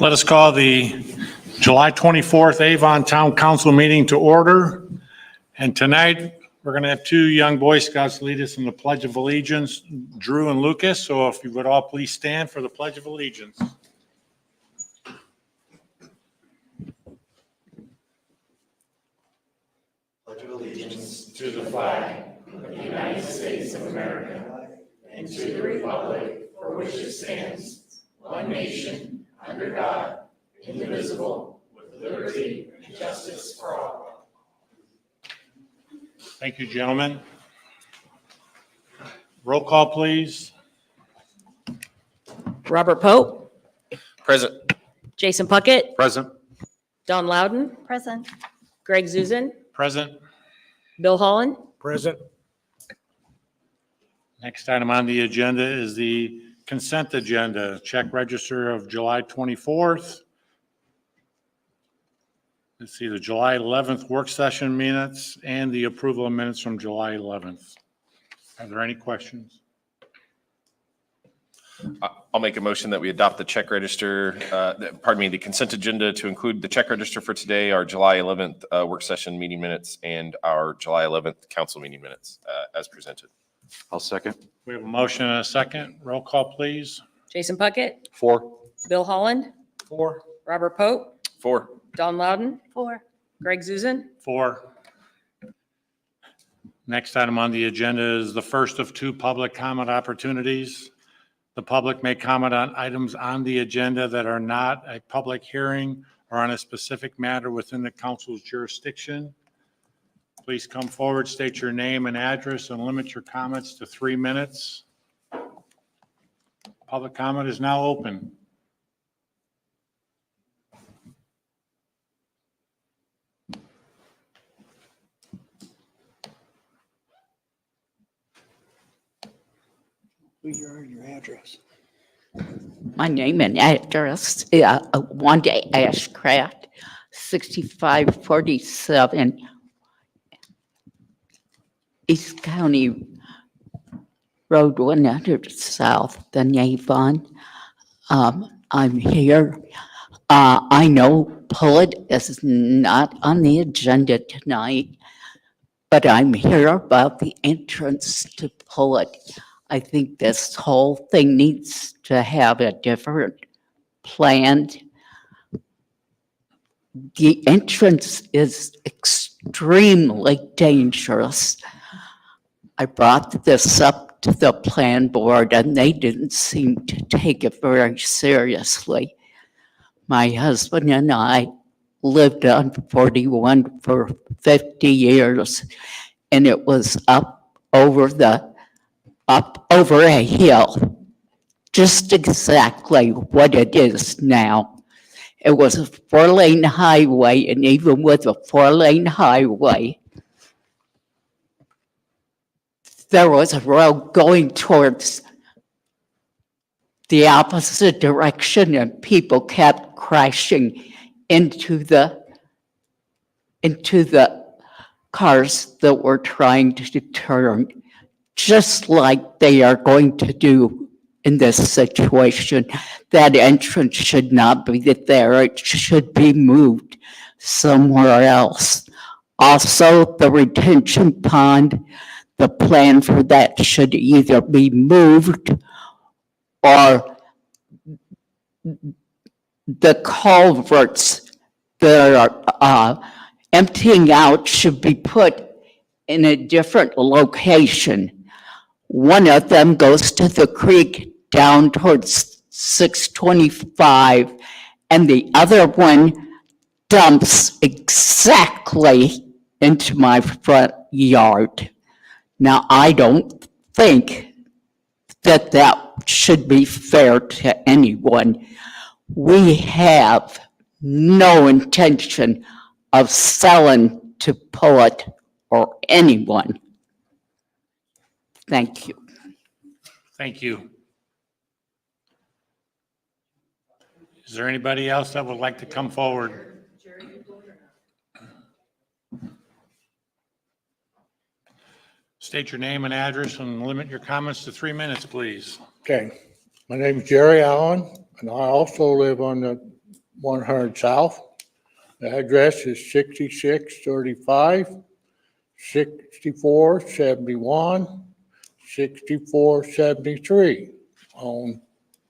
Let us call the July 24th Avon Town Council meeting to order. And tonight, we're going to have two young Boy Scouts lead us in the Pledge of Allegiance, Drew and Lucas. So if you would all please stand for the Pledge of Allegiance. Pledge of allegiance to the flag of the United States of America and to the republic for which it stands, one nation, under God, indivisible, with liberty and justice for all. Thank you, gentlemen. Roll call, please. Robert Pope, Present. Jason Puckett, Present. Don Loudon, Present. Greg Zuzin, Present. Bill Holland. Present. Next item on the agenda is the consent agenda, check register of July 24th. Let's see, the July 11th work session minutes and the approval of minutes from July 11th. Are there any questions? I'll make a motion that we adopt the check register, the consent agenda to include the check register for today, our July 11th work session meeting minutes, and our July 11th council meeting minutes as presented. I'll second. We have a motion and a second. Roll call, please. Jason Puckett, 4. Bill Holland, 4. Robert Pope, 4. Don Loudon, 4. Greg Zuzin. 4. Next item on the agenda is the first of two public comment opportunities. The public may comment on items on the agenda that are not a public hearing or on a specific matter within the council's jurisdiction. Please come forward, state your name and address, and limit your comments to 3 minutes. Public comment is now open. Your address. My name and address, one day Ashcraft, 6547 East County Road 100 South, the Avon. I'm here. I know Pullet is not on the agenda tonight, but I'm here about the entrance to Pullet. I think this whole thing needs to have a different plan. The entrance is extremely dangerous. I brought this up to the plan board and they didn't seem to take it very seriously. My husband and I lived on 41 for 50 years and it was up over a hill, just exactly what it is now. It was a 4-lane highway, and even with a 4-lane highway, there was a road going towards the opposite direction, and people kept crashing into the cars that were trying to turn, just like they are going to do in this situation. That entrance should not be there. It should be moved somewhere else. Also, the retention pond, the plan for that should either be moved or the culverts that are emptying out should be put in a different location. One of them goes to the creek down towards 625, and the other one dumps exactly into my front yard. Now, I don't think that that should be fair to anyone. We have no intention of selling to Poet or anyone. Thank you. Thank you. Is there anybody else that would like to come forward? State your name and address and limit your comments to 3 minutes, please. Okay, my name is Jerry Allen, and I also live on the 100 South. The address is 6635, 6471, 6473 on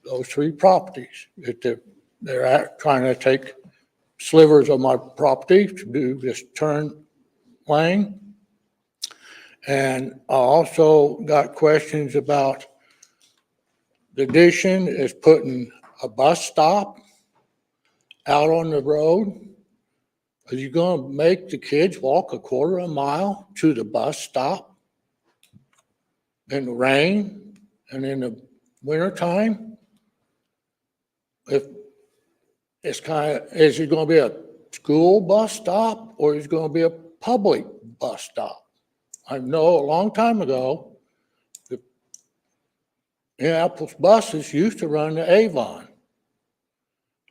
those three properties. That they're trying to take slivers of my property to do this turn lane. And I also got questions about the addition is putting a bus stop out on the road. Are you going to make the kids walk a quarter of a mile to the bus stop in the rain and in the wintertime? If it's is it going to be a school bus stop or is it going to be a public bus stop? I know a long time ago, the Indianapolis buses used to run to Avon.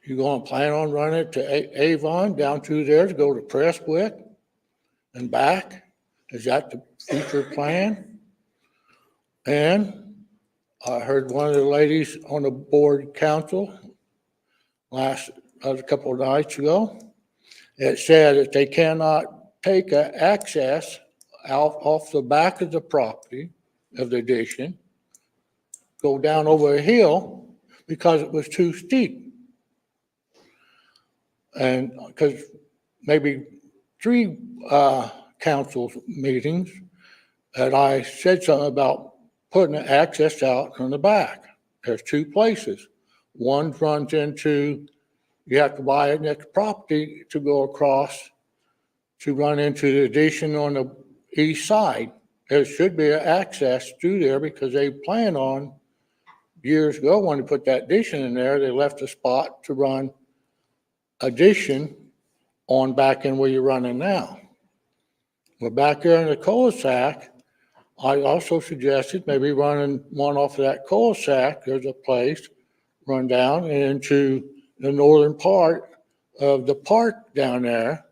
You going to plan on running it to Avon down through there to go to Prestwick and back? Is that the future plan? And I heard one of the ladies on the board council a couple of nights ago. It said that they cannot take access out off the back of the property of the addition, go down over a hill because it was too steep. And because maybe 3 council meetings that I said something about putting the access out on the back. There's 2 places. One runs into, you have to buy a next property to go across to run into the addition on the east side. There should be an access through there because they plan on, years ago when they put that addition in there, they left a spot to run addition on back in where you're running now. We're back there in the cul-de-sac. I also suggested maybe running one off of that cul-de-sac. There's a place, run down into the northern part of the park down there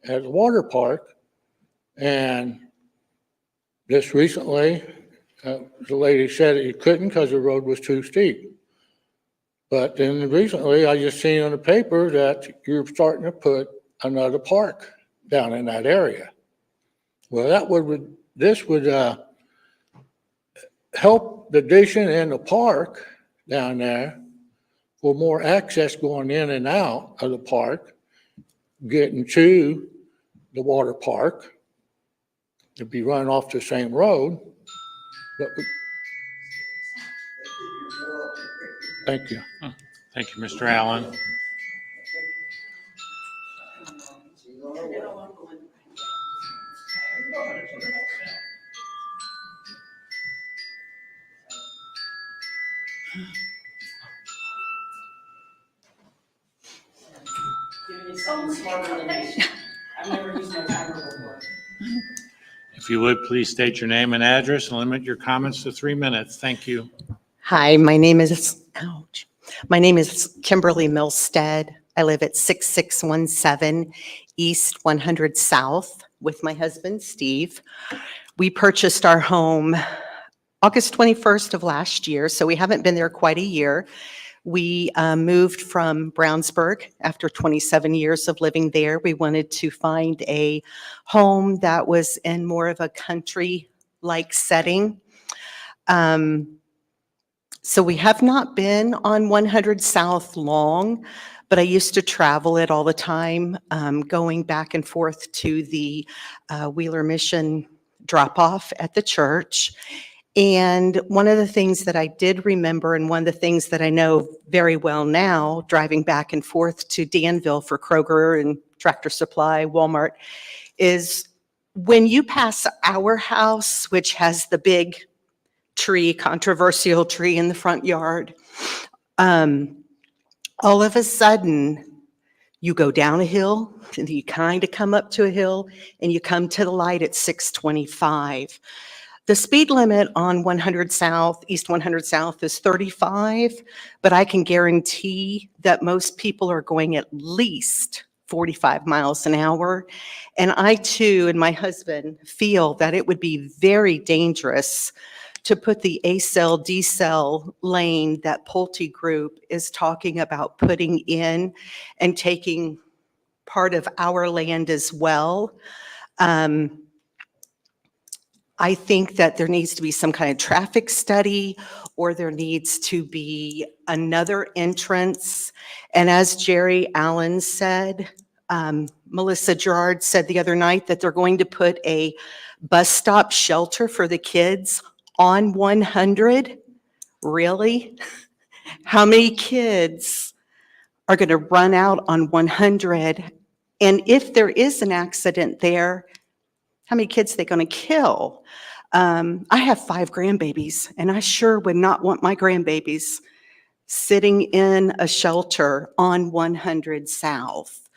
at the water park. And just recently, the lady said that you couldn't because the road was too steep. But then recently, I just seen on the paper that you're starting to put another park down in that area. Well, this would help the addition and the park down there for more access going in and out of the park, getting to the water park. It'd be running off the same road. But thank you. Thank you, Mr. Allen. I've never used my timer before. If you would, please state your name and address and limit your comments to 3 minutes. Thank you. Hi, my name is Kimberly Milstead. I live at 6617 East 100 South with my husband, Steve. We purchased our home August 21st of last year, so we haven't been there quite a year. We moved from Brownsburg after 27 years of living there. We wanted to find a home that was in more of a country-like setting. So we have not been on 100 South long, but I used to travel it all the time, going back and forth to the Wheeler Mission drop-off at the church. And one of the things that I did remember, and one of the things that I know very well now, driving back and forth to Danville for Kroger and Tractor Supply, Walmart, is when you pass our house, which has the big tree, controversial tree in the front yard, all of a sudden, you go down a hill, and you kind of come up to a hill, and you come to the light at 625. The speed limit on 100 South, East 100 South is 35, but I can guarantee that most people are going at least 45 miles an hour. And I too, and my husband, feel that it would be very dangerous to put the A-cell, D-cell lane that Pulte Group is talking about putting in and taking part of our land as well. I think that there needs to be some kind of traffic study, or there needs to be another entrance. And as Jerry Allen said, Melissa Gerard said the other night that they're going to put a bus stop shelter for the kids on 100. Really? How many kids are going to run out on 100? And if there is an accident there, how many kids are they going to kill? I have 5 grandbabies, and I sure would not want my grandbabies sitting in a shelter on 100 South.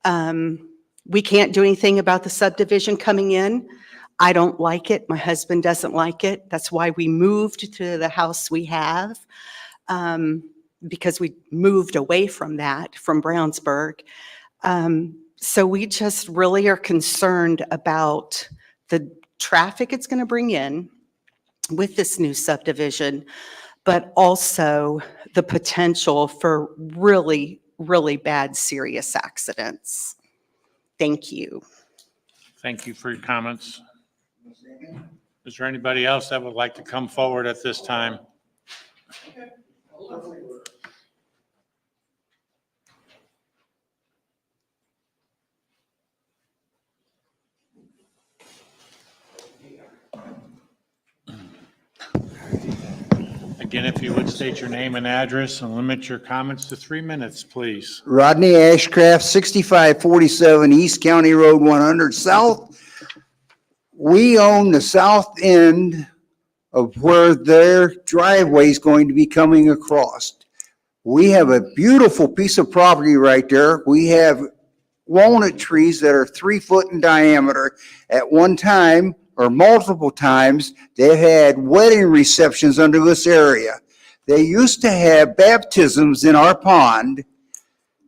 We can't do anything about the subdivision coming in. I don't like it. My husband doesn't like it. That's why we moved to the house we have, because we moved away from that, from Brownsburg. So we just really are concerned about the traffic it's going to bring in with this new subdivision, but also the potential for really, really bad, serious accidents. Thank you. Thank you for your comments. Is there anybody else that would like to come forward at this time? Again, if you would state your name and address and limit your comments to 3 minutes, please. Rodney Ashcraft, 6547 East County Road 100 South. We own the south end of where their driveway is going to be coming across. We have a beautiful piece of property right there. We have walnut trees that are 3 foot in diameter. At one time, or multiple times, they had wedding receptions under this area. They used to have baptisms in our pond.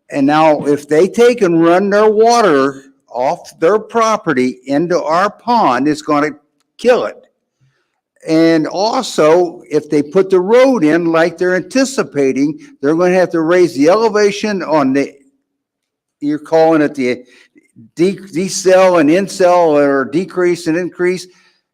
And now if they take and run their water off their property into our pond, it's going to kill it. And also, if they put the road in like they're anticipating, they're going to have to raise the elevation on the, you're calling it the decel and incel, or decrease and increase.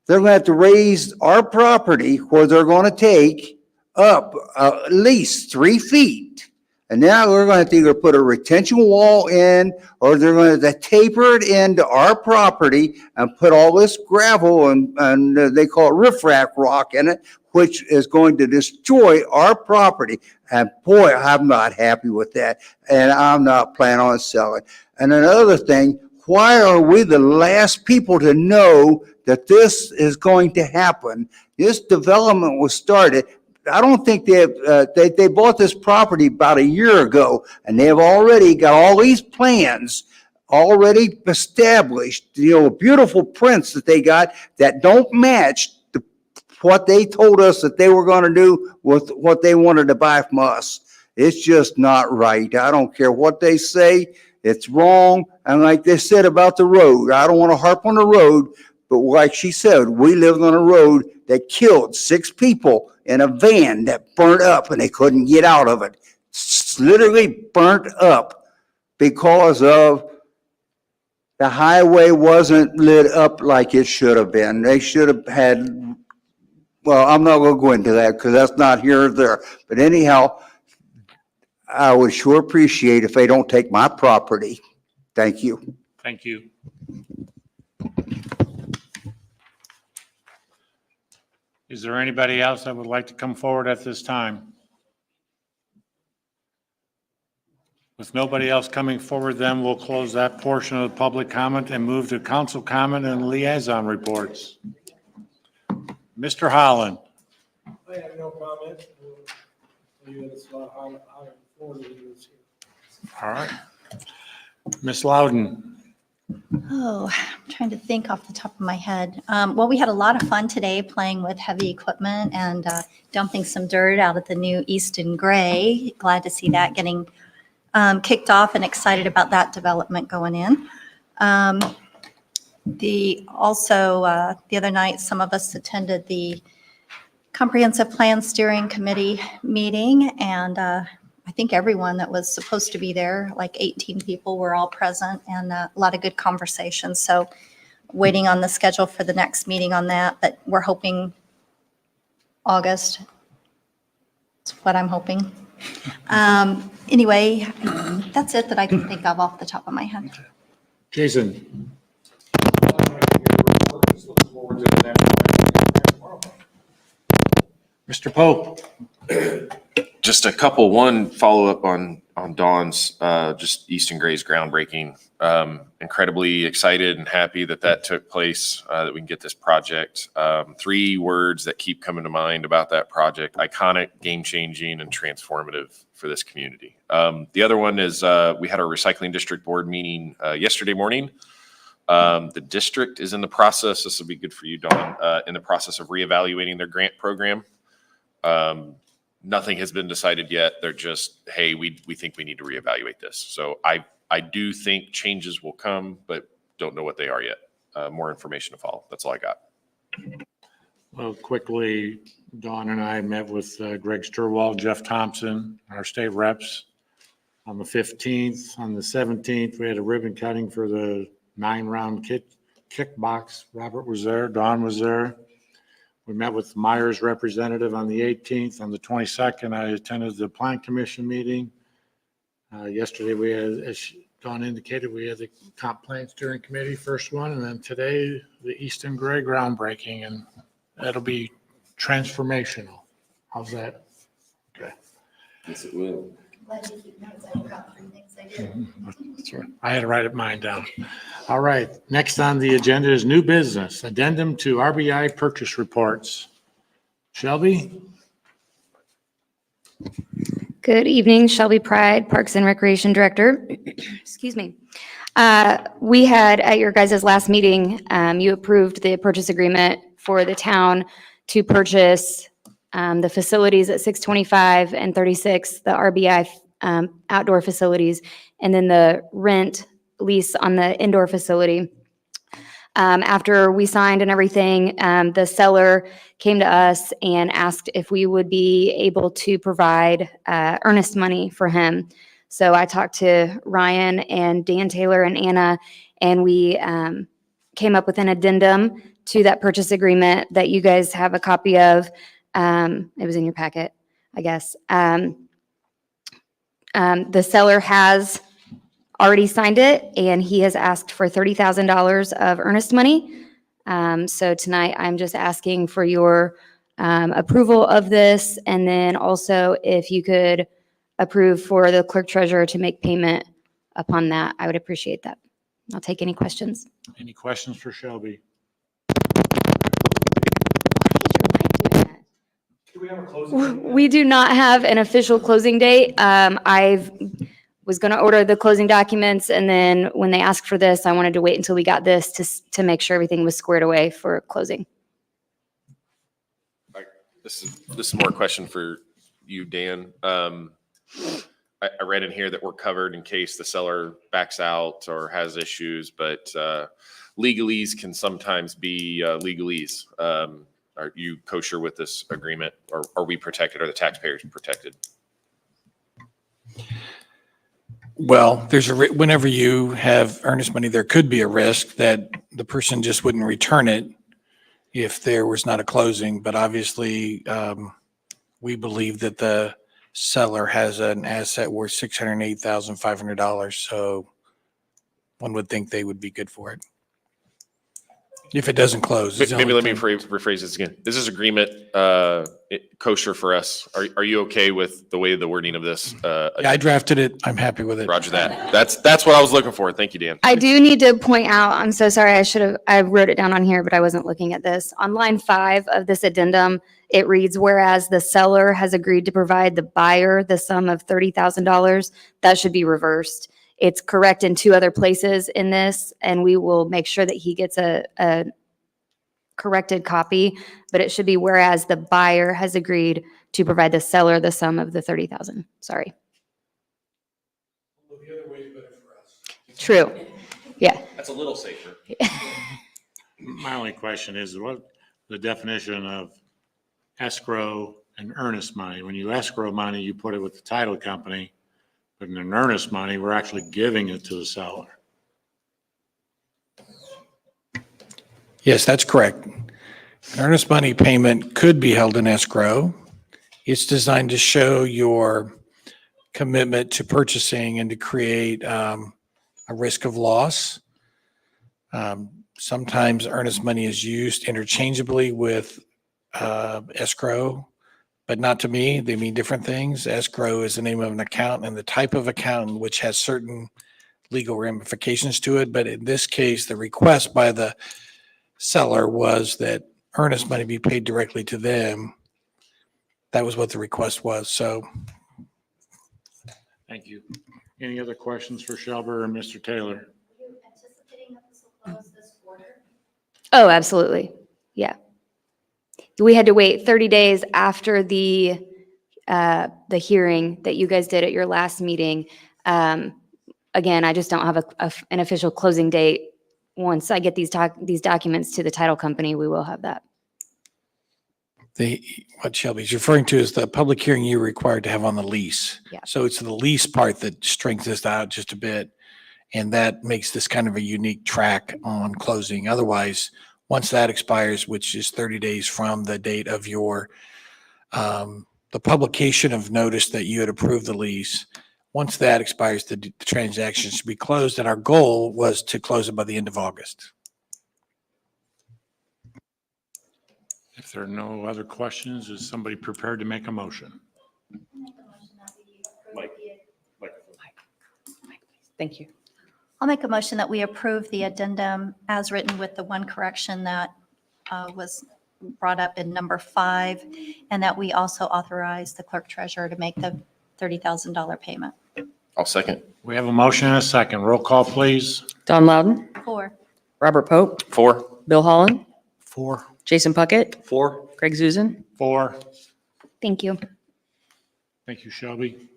They're going to have to raise our property where they're going to take up at least 3 feet. And now we're going to have to either put a retention wall in, or they're going to taper it into our property and put all this gravel and they call it riffraff rock in it, which is going to destroy our property. And boy, I'm not happy with that. And I'm not planning on selling. And another thing, why are we the last people to know that this is going to happen? This development was started. I don't think they bought this property about a year ago, and they have already got all these plans already established, beautiful prints that they got that don't match what they told us that they were going to do with what they wanted to buy from us. It's just not right. I don't care what they say. It's wrong. And like they said about the road, I don't want to harp on the road, but like she said, we lived on a road that killed 6 people in a van that burnt up and they couldn't get out of it. It's literally burnt up because of the highway wasn't lit up like it should have been. They should have had, well, I'm not going to go into that because that's not here or there. But anyhow, I would sure appreciate if they don't take my property. Thank you. Thank you. Is there anybody else that would like to come forward at this time? With nobody else coming forward, then we'll close that portion of the public comment and move to council comment and liaison reports. Mr. Holland. I have no comment. It's about how important it is here. All right. Ms. Loudon. Oh, I'm trying to think off the top of my head. Well, we had a lot of fun today playing with heavy equipment and dumping some dirt out at the new Easton Gray. Glad to see that getting kicked off and excited about that development going in. The other night, some of us attended the Comprehensive Plan Steering Committee meeting, and I think everyone that was supposed to be there, like 18 people, were all present, and a lot of good conversations. So waiting on the schedule for the next meeting on that, but we're hoping August. That's what I'm hoping. Anyway, that's it that I can think of off the top of my head. Jason? Mr. Pope? Just a couple, one follow-up on Dawn's, just Easton Gray's groundbreaking. Incredibly excited and happy that that took place, that we can get this project. Three words that keep coming to mind about that project: iconic, game-changing, and transformative for this community. The other one is, we had our recycling district board meeting yesterday morning. The district is in the process, this will be good for you, Dawn, in the process of reevaluating their grant program. Nothing has been decided yet. They're just, hey, we think we need to reevaluate this. So I do think changes will come, but don't know what they are yet. More information to follow. That's all I got. Well, quickly, Dawn and I met with Greg Sturwald, Jeff Thompson, our state reps, on the 15th. On the 17th, we had a ribbon cutting for the 9-round kickbox. Robert was there. Dawn was there. We met with Myers representative on the 18th. On the 22nd, I attended the Plan Commission meeting. Yesterday, we had, as Dawn indicated, we had the Comp Plan Steering Committee, first one, and then today, the Easton Gray groundbreaking, and that'll be transformational. How's that? Okay. Yes, it will. Glad you keep notes. I forgot 3 things I did. That's right. I had to write mine down. All right. Next on the agenda is new business, addendum to RBI purchase reports. Shelby? Good evening, Shelby Pride, Parks and Recreation Director. Excuse me. We had, at your guys' last meeting, you approved the purchase agreement for the town to purchase the facilities at 625 and 36, the RBI outdoor facilities, and then the rent lease on the indoor facility. After we signed and everything, the seller came to us and asked if we would be able to provide earnest money for him. So I talked to Ryan and Dan Taylor and Anna, and we came up with an addendum to that purchase agreement that you guys have a copy of. It was in your packet, I guess. The seller has already signed it, and he has asked for $30,000 of earnest money. So tonight, I'm just asking for your approval of this, and then also if you could approve for the clerk treasurer to make payment upon that, I would appreciate that. I'll take any questions. Any questions for Shelby? We do not have an official closing date. I was going to order the closing documents, and then when they asked for this, I wanted to wait until we got this to make sure everything was squared away for closing. This is more a question for you, Dan. I read in here that we're covered in case the seller backs out or has issues, but legalese can sometimes be legalese. Are you kosher with this agreement, or are we protected? Are the taxpayers protected? Well, whenever you have earnest money, there could be a risk that the person just wouldn't return it if there was not a closing. But obviously, we believe that the seller has an asset worth $608,500. So one would think they would be good for it if it doesn't close. Maybe let me rephrase this again. Is this agreement kosher for us? Are you okay with the way the wording of this? Yeah, I drafted it. I'm happy with it. Roger that. That's what I was looking for. Thank you, Dan. I do need to point out, I'm so sorry, I wrote it down on here, but I wasn't looking at this. On line 5 of this addendum, it reads, whereas the seller has agreed to provide the buyer the sum of $30,000, that should be reversed. It's correct in 2 other places in this, and we will make sure that he gets a corrected copy, but it should be whereas the buyer has agreed to provide the seller the sum of the $30,000. Sorry. Well, the other way is better for us. True. Yeah. That's a little safer. My only question is what the definition of escrow and earnest money. When you escrow money, you put it with the title company, but in an earnest money, we're actually giving it to the seller. Yes, that's correct. An earnest money payment could be held in escrow. It's designed to show your commitment to purchasing and to create a risk of loss. Sometimes earnest money is used interchangeably with escrow, but not to me. They mean different things. Escrow is the name of an account and the type of account which has certain legal ramifications to it. But in this case, the request by the seller was that earnest money be paid directly to them. That was what the request was. So Thank you. Any other questions for Shelby or Mr. Taylor? Oh, absolutely. Yeah. We had to wait 30 days after the hearing that you guys did at your last meeting. Again, I just don't have an official closing date. Once I get these documents to the title company, we will have that. what Shelby's referring to is the public hearing you're required to have on the lease. Yeah. So it's the lease part that strings this out just a bit. And that makes this kind of a unique track on closing. Otherwise, once that expires, which is 30 days from the date of your, the publication of notice that you had approved the lease, once that expires, the transaction should be closed. And our goal was to close it by the end of August. If there are no other questions, is somebody prepared to make a motion? Thank you. I'll make a motion that we approve the addendum as written with the one correction that was brought up in number 5, and that we also authorize the clerk treasurer to make the $30,000 payment. I'll second. We have a motion and a second. Roll call, please. Don Loudon, 4. Robert Pope, 4. Bill Holland, 4. Jason Puckett, 4. Greg Zuzen. 4. Thank you. Thank you, Shelby.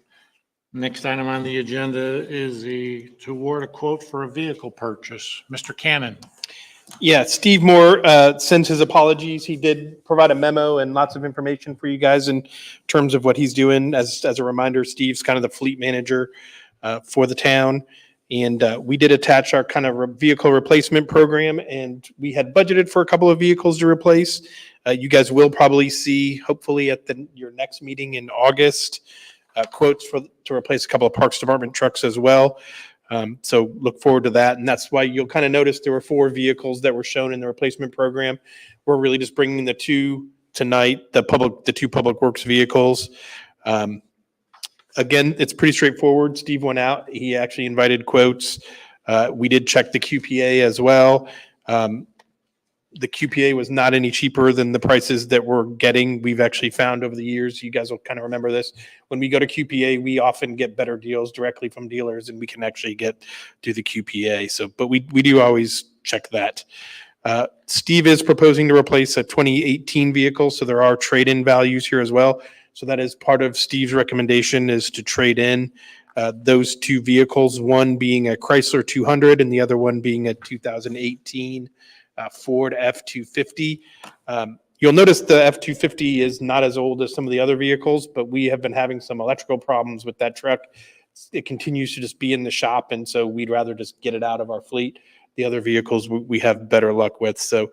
Next item on the agenda is to award a quote for a vehicle purchase. Mr. Cannon. Yeah, Steve Moore sends his apologies. He did provide a memo and lots of information for you guys in terms of what he's doing. As a reminder, Steve's kind of the fleet manager for the town. And we did attach our kind of vehicle replacement program, and we had budgeted for a couple of vehicles to replace. You guys will probably see, hopefully at your next meeting in August, quotes to replace a couple of Parks Department trucks as well. So look forward to that. And that's why you'll kind of notice there were 4 vehicles that were shown in the replacement program. We're really just bringing the 2 tonight, the 2 Public Works vehicles. Again, it's pretty straightforward. Steve went out. He actually invited quotes. We did check the QPA as well. The QPA was not any cheaper than the prices that we're getting. We've actually found over the years, you guys will kind of remember this. When we go to QPA, we often get better deals directly from dealers, and we can actually get to the QPA. So, but we do always check that. Steve is proposing to replace a 2018 vehicle, so there are trade-in values here as well. So that is part of Steve's recommendation, is to trade in those 2 vehicles, one being a Chrysler 200 and the other one being a 2018 Ford F-250. You'll notice the F-250 is not as old as some of the other vehicles, but we have been having some electrical problems with that truck. It continues to just be in the shop, and so we'd rather just get it out of our fleet. The other vehicles we have better luck with. So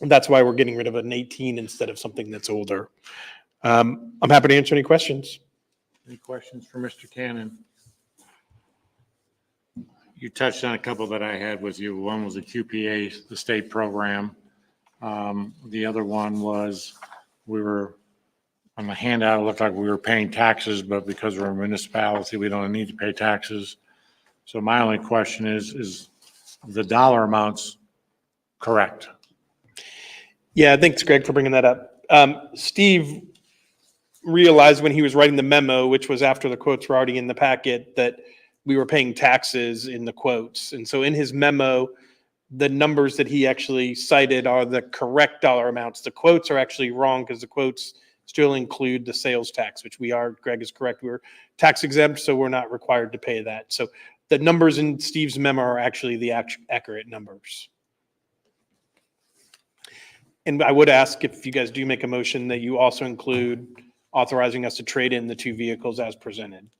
that's why we're getting rid of an 18 instead of something that's older. I'm happy to answer any questions. Any questions for Mr. Cannon? You touched on a couple that I had with you. One was the QPA, the state program. The other one was we were on the handout, it looked like we were paying taxes, but because we're a municipality, we don't need to pay taxes. So my only question is the dollar amounts correct? Yeah, thanks, Greg, for bringing that up. Steve realized when he was writing the memo, which was after the quotes were already in the packet, that we were paying taxes in the quotes. And so in his memo, the numbers that he actually cited are the correct dollar amounts. The quotes are actually wrong because the quotes still include the sales tax, which we are, Greg is correct, we're tax exempt, so we're not required to pay that. So the numbers in Steve's memo are actually the accurate numbers. And I would ask if you guys do make a motion that you also include authorizing us to trade in the 2 vehicles as presented.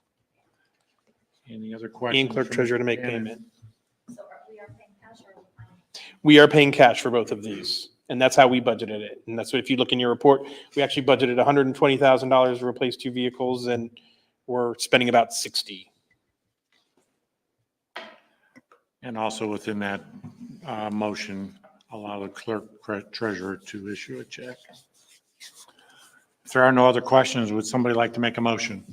Any other questions? And clerk from treasurer to Mr. make Cannon? payment. We are paying cash for both of these, and that's how we budgeted it. And that's what, if you look in your report, we actually budgeted $120,000 to replace 2 vehicles, and we're spending about 60. And also within that motion, allow the clerk treasurer to issue a check. If there are no other questions, would somebody like to make a motion?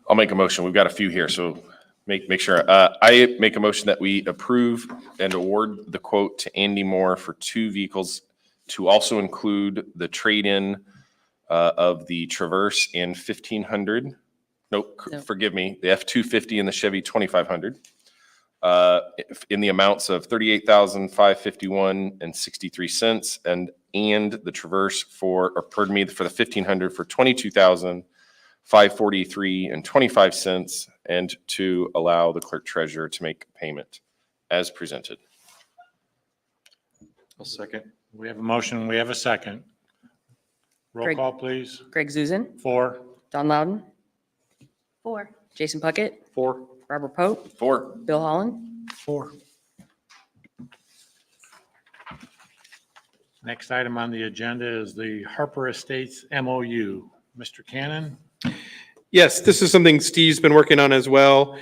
I'll make a motion. We've got a few here, so make sure. I make a motion that we approve and award the quote to Andy Moore for 2 vehicles to also include the trade-in of the Traverse and 1500. Nope, forgive me, the F-250 and the Chevy 2500. In the amounts of $38,551.63 and the Traverse for the 1500 for $22,543.25, and to allow the clerk treasurer to make payment as presented. I'll second. We have a motion, we have a second. Roll Greg- call, please. Greg Zuzen, 4. Don Loudon, 4. Jason Puckett, 4. Robert Pope, 4. Bill Holland. 4. Next item on the agenda is the Harper Estates MOU. Mr. Cannon? Yes, this is something Steve's been working on as well.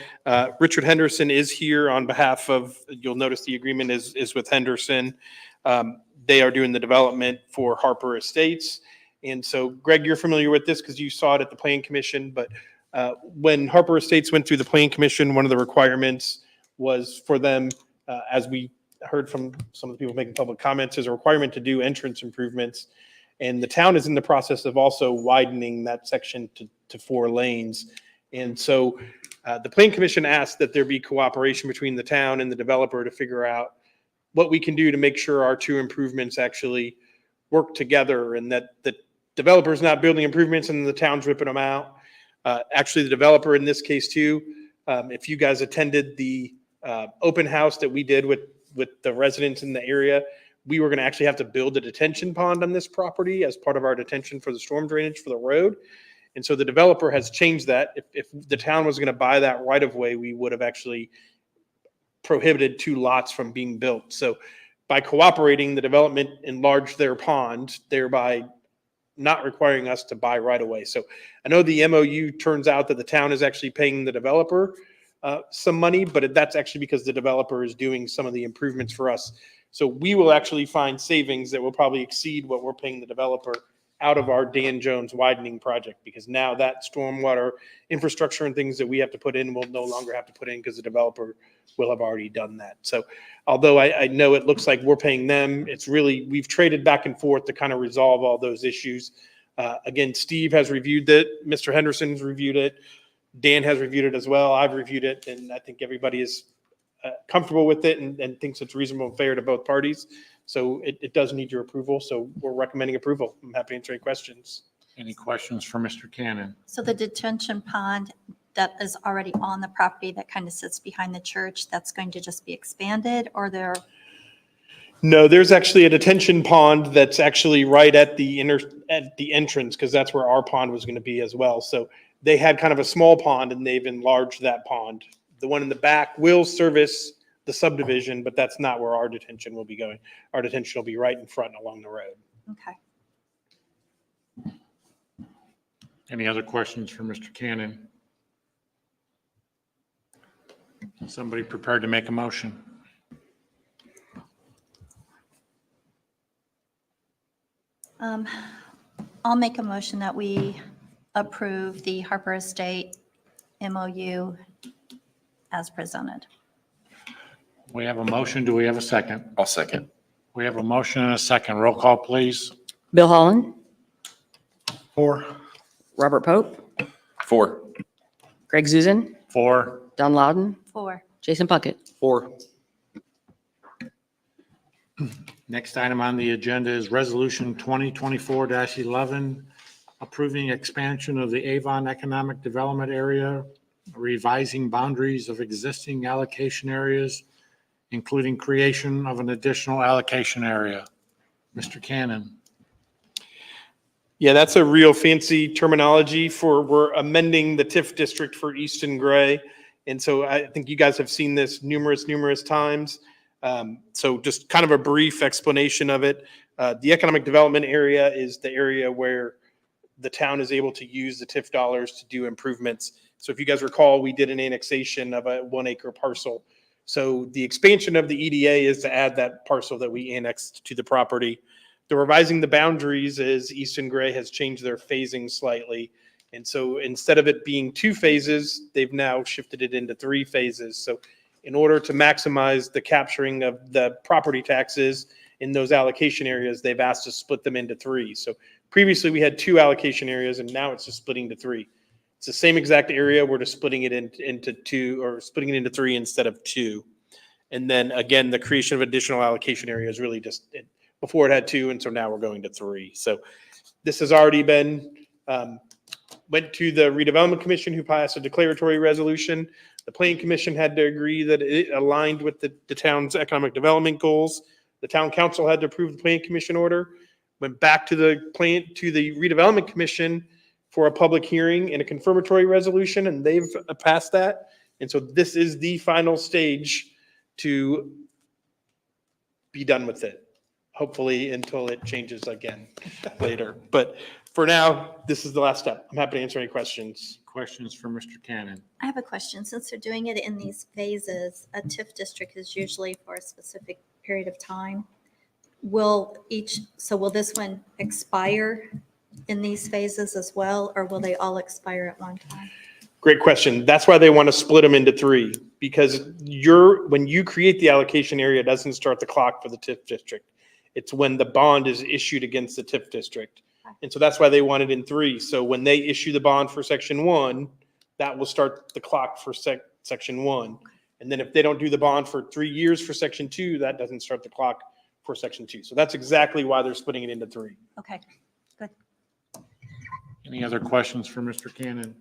Richard Henderson is here on behalf of, you'll notice the agreement is with Henderson. They are doing the development for Harper Estates. And so, Greg, you're familiar with this because you saw it at the Plan Commission, but when Harper Estates went through the Plan Commission, one of the requirements was for them, as we heard from some of the people making public comments, is a requirement to do entrance improvements. And the town is in the process of also widening that section to 4 lanes. And so the Plan Commission asked that there be cooperation between the town and the developer to figure out what we can do to make sure our 2 improvements actually work together, and that the developer's not building improvements and the town's ripping them out. Actually, the developer in this case too, if you guys attended the open house that we did with the residents in the area, we were going to actually have to build a detention pond on this property as part of our detention for the storm drainage for the road. And so the developer has changed that. If the town was going to buy that right of way, we would have actually prohibited 2 lots from being built. So by cooperating, the development enlarged their pond, thereby not requiring us to buy right away. So I know the MOU turns out that the town is actually paying the developer some money, but that's actually because the developer is doing some of the improvements for us. So we will actually find savings that will probably exceed what we're paying the developer out of our Dan Jones widening project, because now that stormwater infrastructure and things that we have to put in will no longer have to put in because the developer will have already done that. So although I know it looks like we're paying them, it's really, we've traded back and forth to kind of resolve all those issues. Again, Steve has reviewed it. Mr. Henderson's reviewed it. Dan has reviewed it as well. I've reviewed it, and I think everybody is comfortable with it and thinks it's reasonable and fair to both parties. So it does need your approval. So we're recommending approval. I'm happy to answer any questions. Any questions for Mr. Cannon? So the detention pond that is already on the property that kind of sits behind the church, that's going to just be expanded, or there? No, there's actually a detention pond that's actually right at the entrance, because that's where our pond was going to be as well. So they had kind of a small pond and they've enlarged that pond. The one in the back will service the subdivision, but that's not where our detention will be going. Our detention will be right in front along the road. Okay. Any other questions for Mr. Cannon? Somebody prepared to make a motion? I'll make a motion that we approve the Harper Estate MOU as presented. We have a motion. Do we have a second? I'll second. We have a motion and a second. Roll call, please. Bill Holland, 4. Robert Pope, 4. Greg Zuzen, 4. Don Loudon, 4. Jason Puckett. 4. Next item on the agenda is Resolution 2024-11, approving expansion of the Avon Economic Development Area, revising boundaries of existing allocation areas, including creation of an additional allocation area. Mr. Cannon. Yeah, that's a real fancy terminology for, we're amending the TIF district for Easton Gray. And so I think you guys have seen this numerous times. So just kind of a brief explanation of it. The economic development area is the area where the town is able to use the TIF dollars to do improvements. So if you guys recall, we did an annexation of a 1 acre parcel. So the expansion of the EDA is to add that parcel that we annexed to the property. The revising the boundaries is Easton Gray has changed their phasing slightly. And so instead of it being 2 phases, they've now shifted it into 3 phases. So in order to maximize the capturing of the property taxes in those allocation areas, they've asked to split them into 3. So previously we had 2 allocation areas and now it's just splitting to 3. It's the same exact area. We're just splitting it into 2, or splitting it into 3 instead of 2. And then again, the creation of additional allocation areas really just, before it had 2, and so now we're going to 3. So this has already been, went to the redevelopment commission, who passed a declaratory resolution. The planning commission had to agree that it aligned with the town's economic development goals. The town council had to approve the planning commission order, went back to the redevelopment commission for a public hearing and a confirmatory resolution, and they've passed that. And so this is the final stage to be done with it, hopefully until it changes again later. But for now, this is the last step. I'm happy to answer any questions. Questions for Mr. Cannon? I have a question. Since they're doing it in these phases, a TIF district is usually for a specific period of time. Will this one expire in these phases as well, or will they all expire at one time? Great question. That's why they want to split them into 3, because when you create the allocation area, it doesn't start the clock for the TIF district. It's when the bond is issued against the TIF district. And so that's why they want it in 3. So when they issue the bond for section 1, that will start the clock for section 1. And then if they don't do the bond for 3 years for section 2, that doesn't start the clock for section 2. So that's exactly why they're splitting it into 3. Okay, good. Any other questions for Mr. Cannon?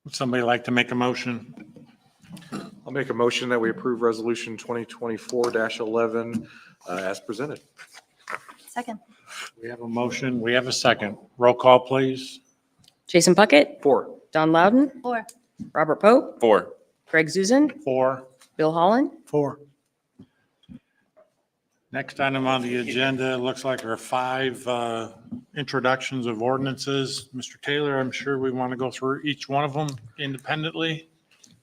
Would somebody like to make a motion? I'll make a motion that we approve resolution 2024-11 as presented. Second. We have a motion. We have a second. Roll call, please. Jason Puckett, 4. Don Loudon, 4. Robert Pope, 4. Greg Zuzen, 4. Bill Holland. 4. Next item on the agenda, looks like there are 5 introductions of ordinances. Mr. Taylor, I'm sure we want to go through each one of them independently.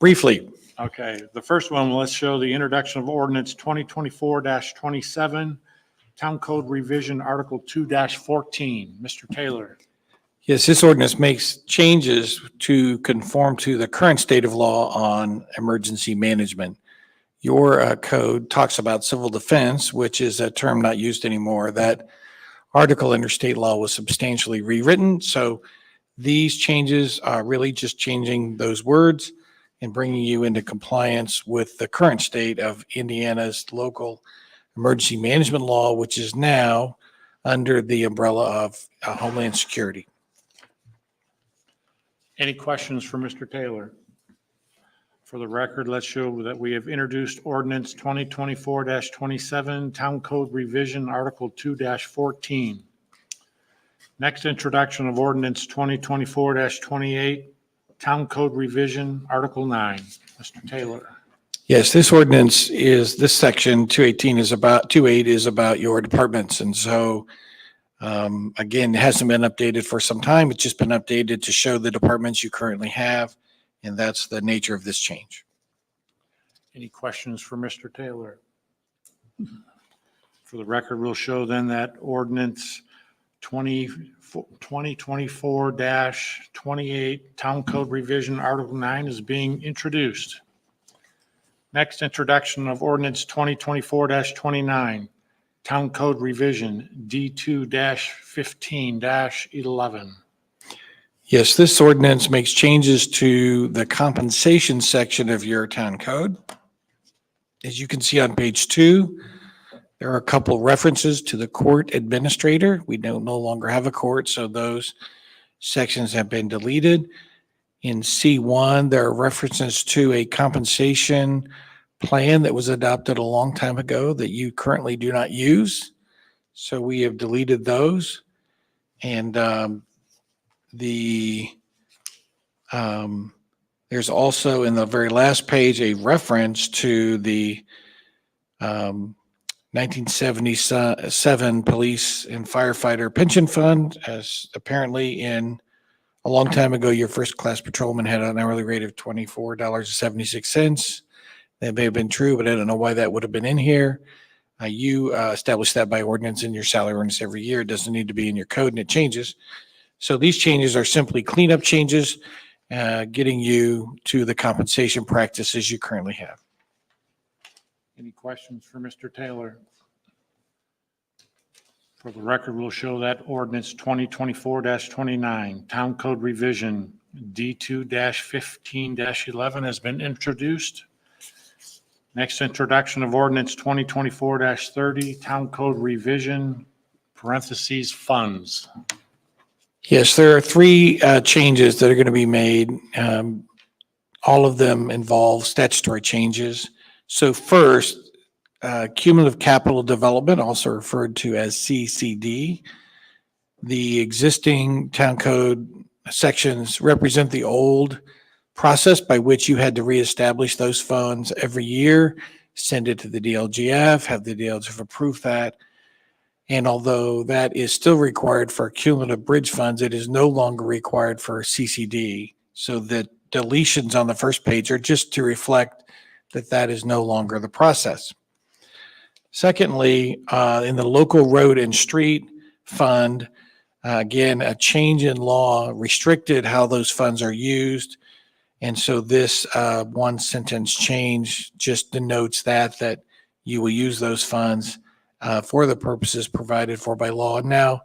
Briefly, Okay, the first one, let's show the introduction of ordinance 2024-27, Town Code Revision, Article 2-14. Mr. Taylor. yes, this ordinance makes changes to conform to the current state of law on emergency management. Your code talks about civil defense, which is a term not used anymore. That article under state law was substantially rewritten. So these changes are really just changing those words and bringing you into compliance with the current state of Indiana's local emergency management law, which is now under the umbrella of Homeland Security. Any questions for Mr. Taylor? For the record, let's show that we have introduced ordinance 2024-27, Town Code Revision, Article 2-14. Next, introduction of ordinance 2024-28, Town Code Revision, Article 9. Mr. Taylor. Yes, this ordinance this section 218 is about, 28 is about your departments. And so, again, it hasn't been updated for some time. It's just been updated to show the departments you currently have. And that's the nature of this change. Any questions for Mr. Taylor? For the record, we'll show then that ordinance 2024-28, Town Code Revision, Article 9 is being introduced. Next, introduction of ordinance 2024-29, Town Code Revision, D2-15-11. Yes, this ordinance makes changes to the compensation section of your town code. As you can see on page 2, there are a couple references to the court administrator. We no longer have a court, so those sections have been deleted. In C1, there are references to a compensation plan that was adopted a long time ago that you currently do not use. So we have deleted those. And there's also in the very last page a reference to the 1977 Police and Firefighter Pension Fund, as apparently in a long time ago, your first class patrolman had an hourly rate of $24.76. That may have been true, but I don't know why that would have been in here. You establish that by ordinance in your salary ordinance every year. It doesn't need to be in your code, and it changes. So these changes are simply cleanup changes, getting you to the compensation practices you currently have. Any questions for Mr. Taylor? For the record, we'll show that ordinance 2024-29, Town Code Revision D2-15-11 has been introduced. Next, introduction of ordinance 2024-30, Town Code Revision, parentheses, funds. Yes, there are three changes that are going to be made. All of them involve statutory changes. So first, cumulative capital development, also referred to as CCD. The existing town code sections represent the old process by which you had to reestablish those funds every year, send it to the DLGF, have the DLGF approve that. And although that is still required for cumulative bridge funds, it is no longer required for CCD. So the deletions on the first page are just to reflect that that is no longer the process. Secondly, in the local road and street fund, again, a change in law restricted how those funds are used. And so this one sentence change just denotes that you will use those funds for the purposes provided for by law. Now,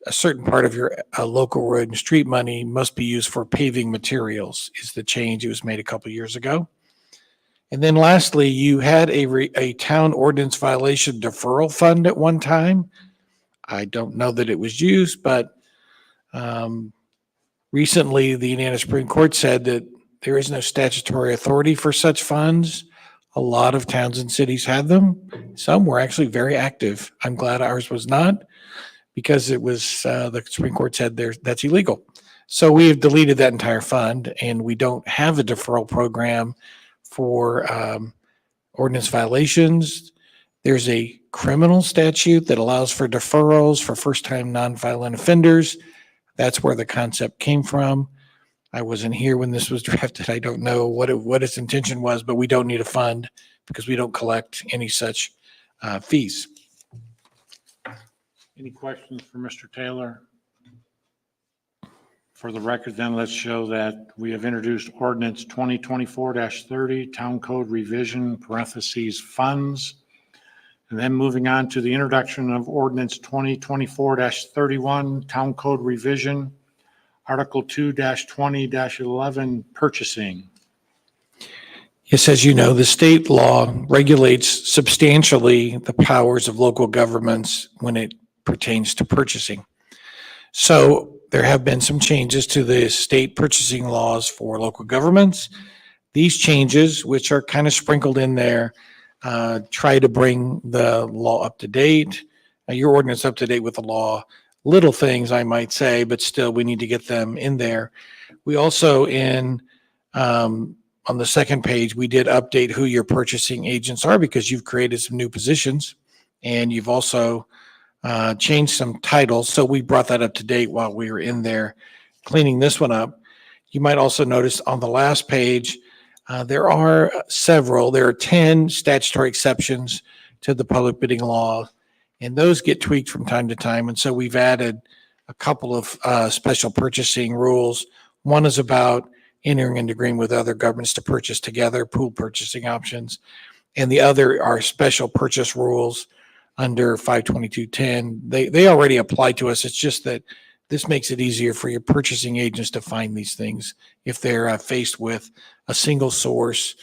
a certain part of your local road and street money must be used for paving materials is the change. It was made a couple years ago. And then lastly, you had a town ordinance violation deferral fund at one time. I don't know that it was used, but recently the Indiana Supreme Court said that there is no statutory authority for such funds. A lot of towns and cities had them. Some were actually very active. I'm glad ours was not, because it was the Supreme Court said that's illegal. So we have deleted that entire fund, and we don't have a deferral program for ordinance violations. There's a criminal statute that allows for deferrals for first-time nonviolent offenders. That's where the concept came from. I wasn't here when this was drafted. I don't know what its intention was, but we don't need a fund because we don't collect any such fees. Any questions for Mr. Taylor? For the record, then, let's show that we have introduced ordinance 2024-30, Town Code Revision, parentheses, funds. And then moving on to the introduction of ordinance 2024-31, Town Code Revision, Article 2-20-11, purchasing. Yes, as you know, the state law regulates substantially the powers of local governments when it pertains to purchasing. So there have been some changes to the state purchasing laws for local governments. These changes, which are kind of sprinkled in there, try to bring the law up to date, your ordinance up to date with the law. Little things, I might say, but still we need to get them in there. We also on the second page, we did update who your purchasing agents are because you've created some new positions and you've also changed some titles. So we brought that up to date while we were in there cleaning this one up. You might also notice on the last page, there are 10 statutory exceptions to the public bidding law, and those get tweaked from time to time. And so we've added a couple of special purchasing rules. One is about entering into agreement with other governments to purchase together, pool purchasing options. And the other are special purchase rules under 52210. They already apply to us. It's just that this makes it easier for your purchasing agents to find these things if they're faced with a single source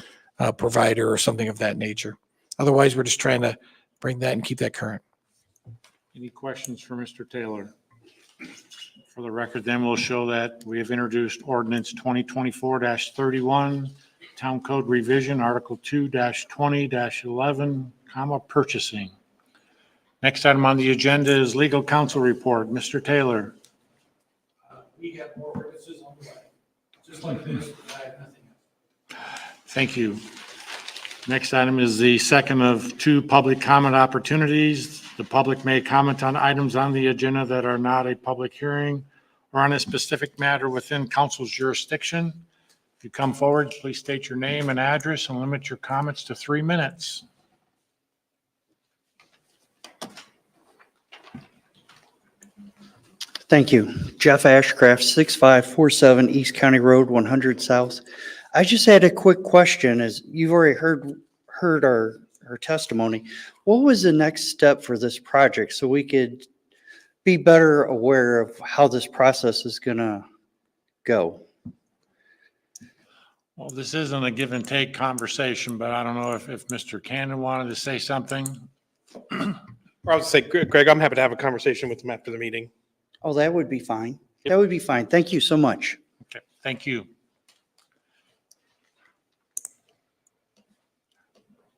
provider or something of that nature. Otherwise, we're just trying to bring that and keep that current. Any questions for Mr. Taylor? For the record, then we'll show that we have introduced ordinance 2024-31, Town Code Revision, Article 2-20-11, purchasing. Next item on the agenda is legal counsel report. Mr. Taylor. We have more witnesses on the way, just like this, but I have nothing else. Thank you. Next item is the second of two public comment opportunities. The public may comment on items on the agenda that are not a public hearing or on a specific matter within council's jurisdiction. If you come forward, please state your name and address and limit your comments to 3 minutes. Thank you. Jeff Ashcraft, 6547 East County Road, 100 South. I just had a quick question, as you've already heard our testimony. What was the next step for this project so we could be better aware of how this process is going to go? Well, this isn't a give and take conversation, but I don't know if Mr. Cannon wanted to say something. I'll just say, Greg, I'm happy to have a conversation with him after the meeting. Oh, that would be fine. That would be fine. Thank you so much. Okay, thank you.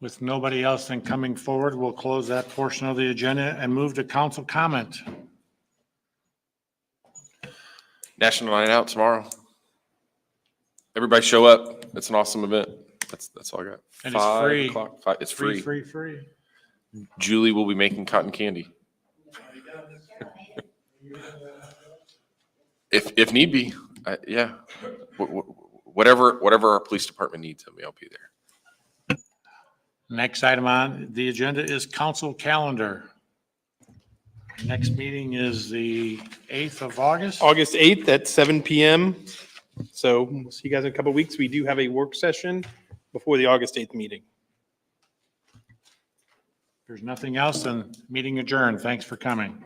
With nobody else then coming forward, we'll close that portion of the agenda and move to council comment. National Night Out tomorrow. Everybody show up. It's an awesome event. That's all I got. And it's free. 5 o'clock. It's free. Free. Julie will be making cotton candy. If need be, yeah. Whatever our police department needs of me, I'll be there. Next item on the agenda is council calendar. Next meeting is the 8th of August. August 8th at 7 PM. So we'll see you guys in a couple of weeks. We do have a work session before the August 8th meeting. If there's nothing else, then meeting adjourned. Thanks for coming.